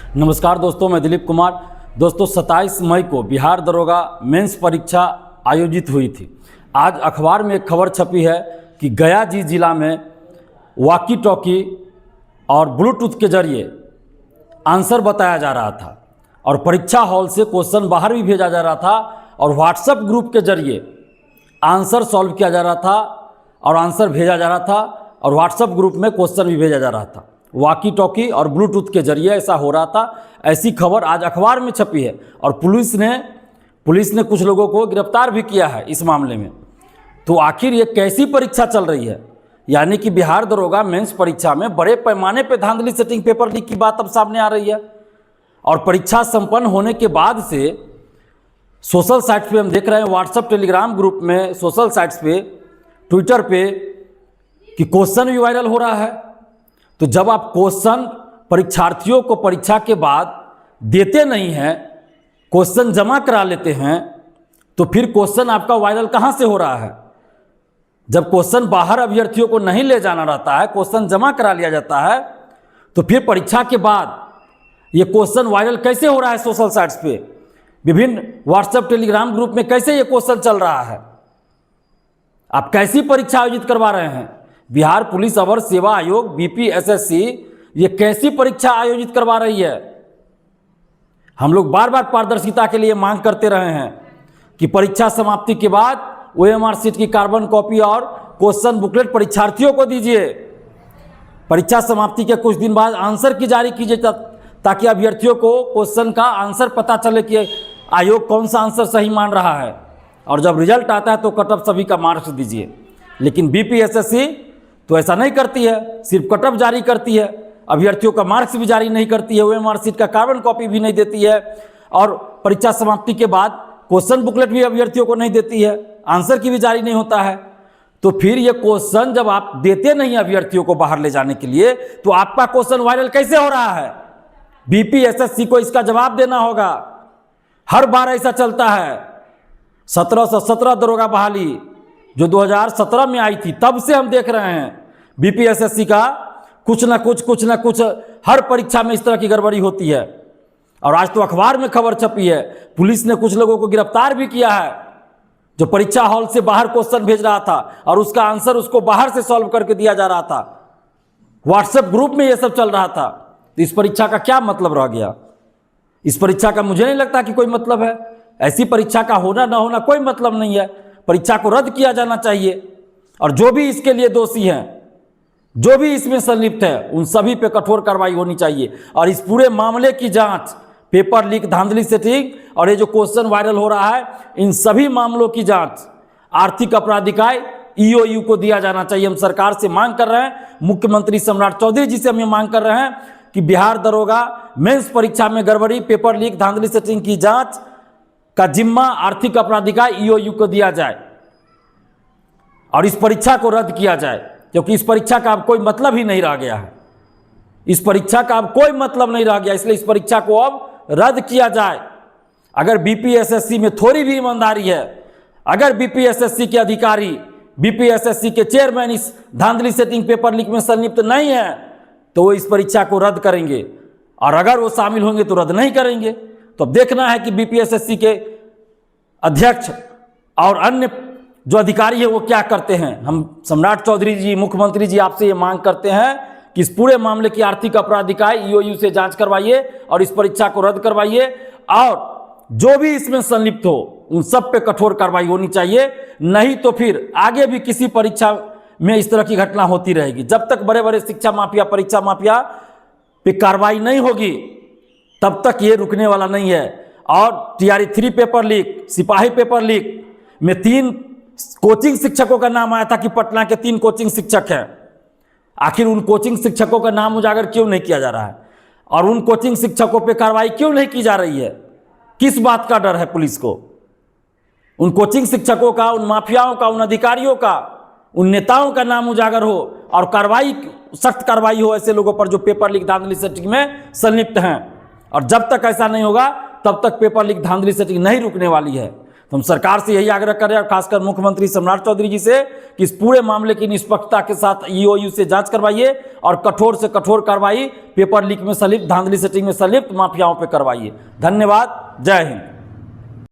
नमस्कार दोस्तों, मैं दिलीप कुमार। दोस्तों 27 मई को बिहार दरोगा मेंस परीक्षा आयोजित हुई थी। आज अखबार में एक खबर छपी है कि गया जिला में वॉकी टॉकी और ब्लूटूथ के जरिए आंसर बताया जा रहा था और परीक्षा हॉल से क्वेश्चन बाहर भी भेजा जा रहा था और व्हाट्सएप ग्रुप के जरिए आंसर सॉल्व किया जा रहा था और आंसर भेजा जा रहा था और व्हाट्सएप ग्रुप में क्वेश्चन भी भेजा जा रहा था। वॉकी टॉकी और ब्लूटूथ के जरिए ऐसा हो रहा था। ऐसी खबर आज अखबार में छपी है और पुलिस ने कुछ लोगों को गिरफ्तार भी किया है इस मामले में। तो आखिर ये कैसी परीक्षा चल रही है? यानी कि बिहार दरोगा मेंस परीक्षा में बड़े पैमाने पर धांधली सेटिंग पेपर लीक की बात अब सामने आ रही है। और परीक्षा संपन्न होने के बाद से सोशल साइट्स पे हम देख रहे हैं, व्हाट्सएप टेलीग्राम ग्रुप में, सोशल साइट्स पे, ट्विटर पे कि क्वेश्चन भी वायरल हो रहा है। तो जब आप क्वेश्चन परीक्षार्थियों को परीक्षा के बाद देते नहीं हैं, क्वेश्चन जमा करा लेते हैं, तो फिर क्वेश्चन आपका वायरल कहाँ से हो रहा है? जब क्वेश्चन बाहर अभ्यर्थियों को नहीं ले जाना रहता है, क्वेश्चन जमा करा लिया जाता है, तो फिर परीक्षा के बाद ये क्वेश्चन वायरल कैसे हो रहा है? सोशल साइट्स पे, विभिन्न व्हाट्सएप टेलीग्राम ग्रुप में कैसे ये क्वेश्चन चल रहा है? आप कैसी परीक्षा आयोजित करवा रहे हैं? बिहार पुलिस अवर सेवा आयोग बीपीएसएससी ये कैसी परीक्षा आयोजित करवा रही है? हम लोग बार बार पारदर्शिता के लिए मांग करते रहे हैं कि परीक्षा समाप्ति के बाद ओएमआर शीट की कार्बन कॉपी और क्वेश्चन बुकलेट परीक्षार्थियों को दीजिए। परीक्षा समाप्ति के कुछ दिन बाद आंसर की जारी कीजिए ताकि अभ्यर्थियों को क्वेश्चन का आंसर पता चले कि आयोग कौन सा आंसर सही मान रहा है। और जब रिजल्ट आता है तो कट ऑफ सभी का मार्क्स दीजिए। लेकिन बीपीएसएससी तो ऐसा नहीं करती है, सिर्फ कट ऑफ जारी करती है, अभ्यर्थियों का मार्क्स भी जारी नहीं करती है, ओएमआर शीट का कार्बन कॉपी भी नहीं देती है और परीक्षा समाप्ति के बाद क्वेश्चन बुकलेट भी अभ्यर्थियों को नहीं देती है, आंसर की भी जारी नहीं होता है। तो फिर ये क्वेश्चन जब आप देते नहीं अभ्यर्थियों को बाहर ले जाने के लिए, तो आपका क्वेश्चन वायरल कैसे हो रहा है? बीपीएसएससी को इसका जवाब देना होगा। हर बार ऐसा चलता है। 1717 दरोगा बहाली जो 2017 में आई थी, तब से हम देख रहे हैं बीपीएसएससी का कुछ ना कुछ हर परीक्षा में इस तरह की गड़बड़ी होती है। और आज तो अखबार में खबर छपी है, पुलिस ने कुछ लोगों को गिरफ्तार भी किया है जो परीक्षा हॉल से बाहर क्वेश्चन भेज रहा था और उसका आंसर उसको बाहर से सॉल्व करके दिया जा रहा था। व्हाट्सएप ग्रुप में यह सब चल रहा था। तो इस परीक्षा का क्या मतलब रह गया? इस परीक्षा का मुझे नहीं लगता कि कोई मतलब है। ऐसी परीक्षा का होना ना होना कोई मतलब नहीं है। परीक्षा को रद्द किया जाना चाहिए और जो भी इसके लिए दोषी हैं, जो भी इसमें संलिप्त है, उन सभी पे कठोर कार्रवाई होनी चाहिए। और इस पूरे मामले की जांच, पेपर लीक, धांधली सेटिंग और ये जो क्वेश्चन वायरल हो रहा है, इन सभी मामलों की जांच आर्थिक अपराध इकाई ईओयू को दिया जाना चाहिए। हम सरकार से मांग कर रहे हैं, मुख्यमंत्री सम्राट चौधरी जी से हम ये मांग कर रहे हैं कि बिहार दरोगा मेंस परीक्षा में गड़बड़ी, पेपर लीक, धांधली सेटिंग की जांच का जिम्मा आर्थिक अपराध इकाई ईओयू को दिया जाए और इस परीक्षा को रद्द किया जाए, क्योंकि इस परीक्षा का अब कोई मतलब ही नहीं रह गया है। इस परीक्षा का अब कोई मतलब नहीं रह गया, इसलिए इस परीक्षा को अब रद्द किया जाए। अगर बीपीएसएससी में थोड़ी भी ईमानदारी है, अगर बीपीएसएससी के अधिकारी, बीपीएसएससी के चेयरमैन इस धांधली सेटिंग पेपर लीक में संलिप्त नहीं है, तो वो इस परीक्षा को रद्द करेंगे। और अगर वो शामिल होंगे तो रद्द नहीं करेंगे। तो अब देखना है कि बीपीएसएससी के अध्यक्ष और अन्य जो अधिकारी है वो क्या करते हैं। हम सम्राट चौधरी जी, मुख्यमंत्री जी, आपसे ये मांग करते हैं कि इस पूरे मामले की आर्थिक अपराध इकाई ईओयू से जांच करवाइए और इस परीक्षा को रद्द करवाइए और जो भी इसमें संलिप्त हो उन सब पे कठोर कार्रवाई होनी चाहिए। नहीं तो फिर आगे भी किसी परीक्षा में इस तरह की घटना होती रहेगी। जब तक बड़े बड़े शिक्षा माफिया, परीक्षा माफिया पे कार्रवाई नहीं होगी, तब तक ये रुकने वाला नहीं है। और टीआरई 3 पेपर लीक, सिपाही पेपर लीक में 3 कोचिंग शिक्षकों का नाम आया था कि पटना के 3 कोचिंग शिक्षक हैं। आखिर उन कोचिंग शिक्षकों का नाम उजागर क्यों नहीं किया जा रहा है और उन कोचिंग शिक्षकों पे कार्रवाई क्यों नहीं की जा रही है? किस बात का डर है पुलिस को? उन कोचिंग शिक्षकों का, उन माफियाओं का, उन अधिकारियों का, उन नेताओं का नाम उजागर हो और कार्रवाई, सख्त कार्रवाई हो ऐसे लोगों पर जो पेपर लीक, धांधली सेटिंग में संलिप्त हैं। और जब तक ऐसा नहीं होगा तब तक पेपर लीक, धांधली सेटिंग नहीं रुकने वाली है। तो हम सरकार से यही आग्रह करें और खासकर मुख्यमंत्री सम्राट चौधरी जी से कि इस पूरे मामले की निष्पक्षता के साथ ईओयू से जांच करवाइए और कठोर से कठोर कार्रवाई पेपर लीक में संलिप्त, धांधली सेटिंग में संलिप्त माफियाओं पर करवाइए। धन्यवाद। जय हिंद।